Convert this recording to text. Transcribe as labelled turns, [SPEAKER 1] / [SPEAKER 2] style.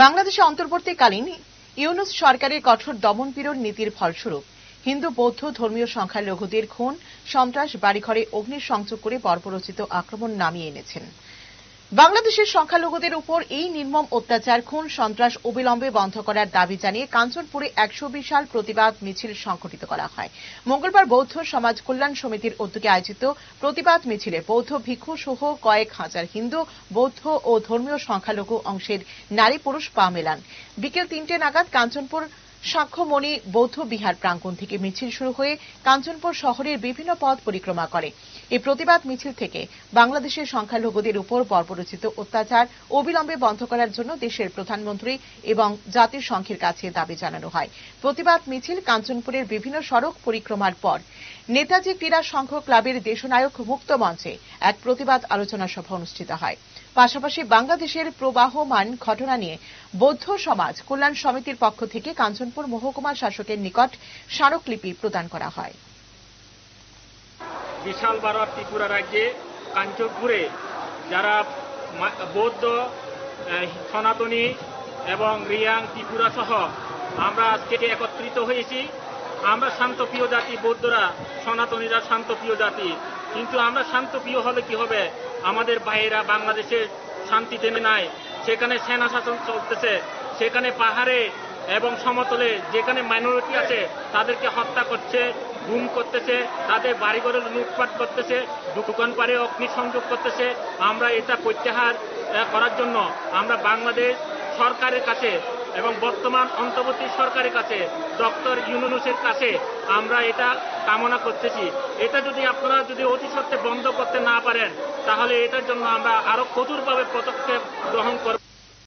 [SPEAKER 1] বাংলাদেশে অন্তর্বর্তীকালীন ইউনূস সরকারের কঠোর দমনপীড়ন নীতির ফলস্বরূপ হিন্দু বৌদ্ধ ধর্মীয় সংখ্যালঘুদের খুন, সন্ত্রাস, বাড়িঘরে অগ্নিসংযোগ করে বর্বরোচিত আক্রমণ নামিয়ে এনেছেন। বাংলাদেশের সংখ্যালঘুদের উপর এই নির্মম অত্যাচার, খুন, সন্ত্রাস অবিলম্বে বন্ধ করার দাবি জানিয়ে কাঞ্চনপুরে ১০০ বিশাল প্রতিবাদ মিছিল সংঘটিত করা হয়। মঙ্গলবার বৌদ্ধ সমাজ কল্যাণ সমিতির উদ্যোগে আয়োজিত প্রতিবাদ মিছিলে বৌদ্ধ ভিক্ষু সহ কয়েক হাজার হিন্দু, বৌদ্ধ ও ধর্মীয় সংখ্যালঘু অংশের নারী পুরুষ পা মেলান। বিকেল ৩টে নাগাদ কাঞ্চনপুর সাক্ষ্যমণি বৌদ্ধ বিহার প্রাঙ্গণ থেকে মিছিল শুরু হয়ে কাঞ্চনপুর শহরের বিভিন্ন পথ পরিক্রমা করে। এই প্রতিবাদ মিছিল থেকে বাংলাদেশের সংখ্যালঘুদের উপর বর্বরোচিত অত্যাচার অবিলম্বে বন্ধ করার জন্য দেশের প্রধানমন্ত্রী এবং জাতিসংঘের কাছে দাবি জানানো হয়। প্রতিবাদ মিছিল কাঞ্চনপুরের বিভিন্ন সড়ক পরিক্রমার পর নেতাজি ক্রীড়া সংঘ ক্লাবের দেশনায়ক মুক্ত মঞ্চে এক প্রতিবাদ আলোচনা সভা অনুষ্ঠিত হয়। পাশাপাশি বাংলাদেশের প্রবাহমান ঘটনা নিয়ে বৌদ্ধ সমাজ কল্যাণ সমিতির পক্ষ থেকে কাঞ্চনপুর মহকুমা শাসকের নিকট স্মারকলিপি প্রদান করা হয়।
[SPEAKER 2] বিশাল ভারত ত্রিপুরা রাজ্যে কাঞ্চনপুরে যারা বৌদ্ধ, সনাতনী এবং রিয়াং ত্রিপুরা সহ আমরা আজকে একত্রিত হয়েছি। আমরা শান্তপ্রিয় জাতি, বৌদ্ধরা সনাতনীরা শান্তপ্রিয় জাতি, কিন্তু আমরা শান্তপ্রিয় হলে কি হবে? আমাদের ভাইয়েরা বাংলাদেশে শান্তিতে নাই, সেখানে সেনা শাসন চলতেছে, সেখানে পাহাড়ে এবং সমতলে যেখানে মাইনরিটি আছে তাদেরকে হত্যা করছে, গুম করতেছে, তাদের বাড়িঘরে লুটপাট করতেছে, দোকান পাড়ে অগ্নিসংযোগ করতেছে। আমরা এটা প্রত্যাহার করার জন্য আমরা বাংলাদেশ সরকারের কাছে এবং বর্তমান অন্তর্বর্তী সরকারের কাছে, ডক্টর ইউনূসের কাছে আমরা এটা কামনা করতেছি। এটা যদি আপনারা অতি সত্ত্বে বন্ধ করতে না পারেন, তাহলে এটার জন্য আমরা আরো কঠোরভাবে পদক্ষেপ গ্রহণ করব।